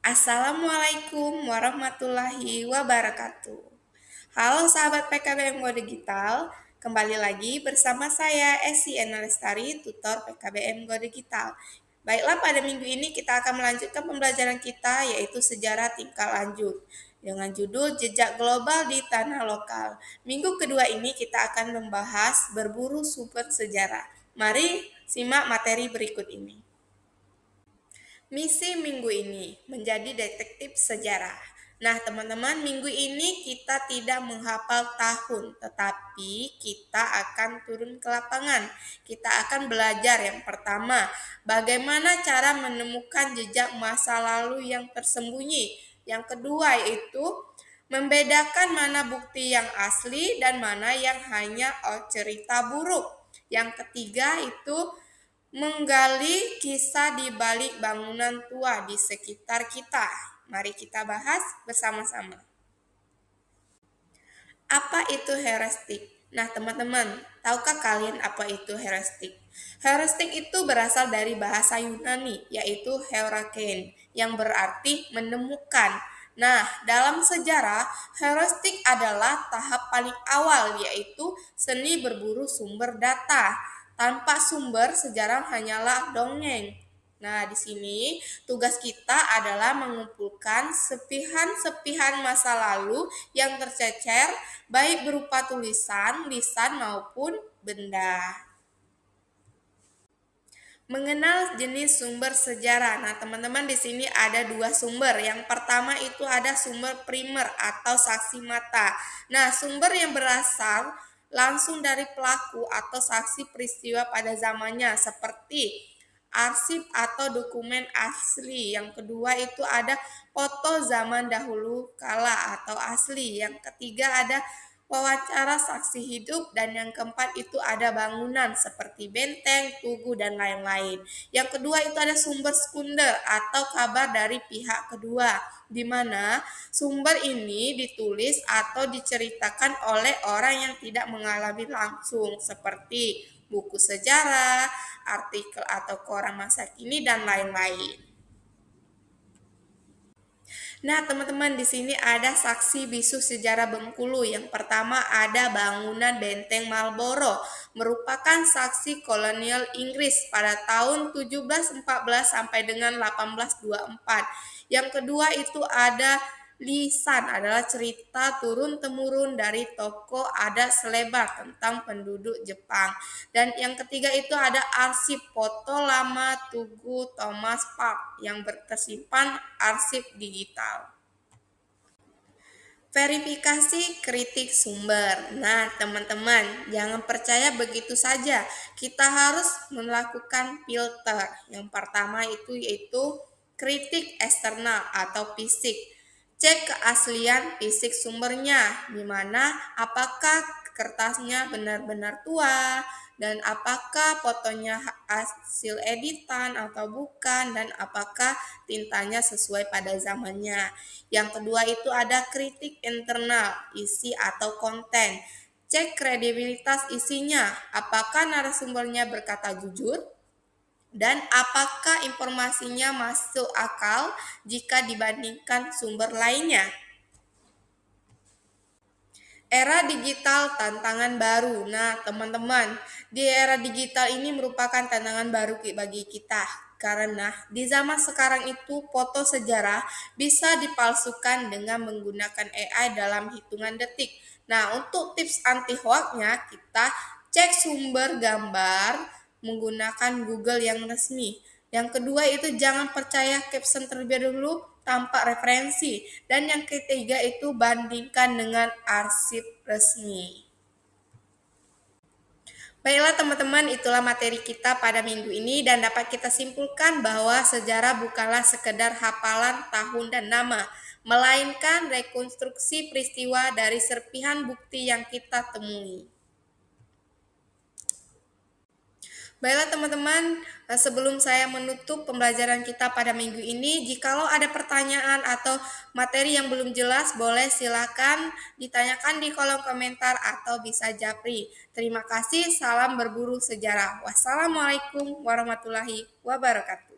Assalamualaikum warahmatullahi wabarakatuh. Halo sahabat PKBM Go Digital, kembali lagi bersama saya Esi Ena Lestari, tutor PKBM Go Digital. Baiklah, pada minggu ini kita akan melanjutkan pembelajaran kita yaitu sejarah tingkat lanjut dengan judul Jejak Global di Tanah Lokal. Minggu kedua ini kita akan membahas berburu sumber sejarah. Mari simak materi berikut ini. Misi minggu ini menjadi detektif sejarah. Nah, teman-teman, minggu ini kita tidak menghafal tahun, tetapi kita akan turun ke lapangan. Kita akan belajar yang pertama, bagaimana cara menemukan jejak masa lalu yang tersembunyi. Yang kedua yaitu membedakan mana bukti yang asli dan mana yang hanya cerita buruk. Yang ketiga itu menggali kisah di balik bangunan tua di sekitar kita. Mari kita bahas bersama-sama. Apa itu heuristik? Nah, teman-teman, tahukah kalian apa itu heuristik? Heuristik itu berasal dari bahasa Yunani, yaitu heurakein, yang berarti menemukan. Nah, dalam sejarah, heuristik adalah tahap paling awal, yaitu seni berburu sumber data. Tanpa sumber, sejarah hanyalah dongeng. Nah, di sini tugas kita adalah mengumpulkan sepihan-sepihan masa lalu yang tercecer, baik berupa tulisan, lisan, maupun benda. Mengenal jenis sumber sejarah. Nah, teman-teman, di sini ada dua sumber. Yang pertama itu ada sumber primer atau saksi mata. Nah, sumber yang berasal langsung dari pelaku atau saksi peristiwa pada zamannya seperti arsip atau dokumen asli. Yang kedua itu ada foto zaman dahulu kala atau asli. Yang ketiga ada wawancara saksi hidup, dan yang keempat itu ada bangunan seperti benteng, tugu, dan lain-lain. Yang kedua itu ada sumber sekunder atau kabar dari pihak kedua, di mana sumber ini ditulis atau diceritakan oleh orang yang tidak mengalami langsung seperti buku sejarah, artikel atau koran masa kini, dan lain-lain. Nah, teman-teman, di sini ada saksi bisu sejarah Bengkulu. Yang pertama ada bangunan Benteng Marlborough, merupakan saksi kolonial Inggris pada tahun 1714 sampai dengan 1824. Yang kedua itu ada lisan, adalah cerita turun-temurun dari tokoh adat selebar tentang penduduk Jepang. Dan yang ketiga itu ada arsip foto lama Tugu Thomas Park yang tersimpan arsip digital. Verifikasi kritik sumber. Nah, teman-teman, jangan percaya begitu saja. Kita harus melakukan filter. Yang pertama itu yaitu kritik eksternal atau fisik. Cek keaslian fisik sumbernya, di mana apakah kertasnya benar-benar tua, dan apakah fotonya hasil editan atau bukan, dan apakah tintanya sesuai pada zamannya. Yang kedua itu ada kritik internal, isi atau konten. Cek kredibilitas isinya, apakah narasumbernya berkata jujur, dan apakah informasinya masuk akal jika dibandingkan sumber lainnya. Era digital tantangan baru. Nah, teman-teman, di era digital ini merupakan tantangan baru bagi kita. Karena di zaman sekarang itu foto sejarah bisa dipalsukan dengan menggunakan AI dalam hitungan detik. Nah, untuk tips anti hoax-nya, kita cek sumber gambar menggunakan Google yang resmi. Yang kedua itu jangan percaya caption terlebih dahulu tanpa referensi. Dan yang ketiga itu bandingkan dengan arsip resmi. Baiklah teman-teman, itulah materi kita pada minggu ini, dan dapat kita simpulkan bahwa sejarah bukanlah sekedar hafalan tahun dan nama, melainkan rekonstruksi peristiwa dari serpihan bukti yang kita temui. Baiklah teman-teman, sebelum saya menutup pembelajaran kita pada minggu ini, jikalau ada pertanyaan atau materi yang belum jelas, boleh silakan ditanyakan di kolom komentar atau bisa japri. Terima kasih, salam berburu sejarah. Wassalamualaikum warahmatullahi wabarakatuh.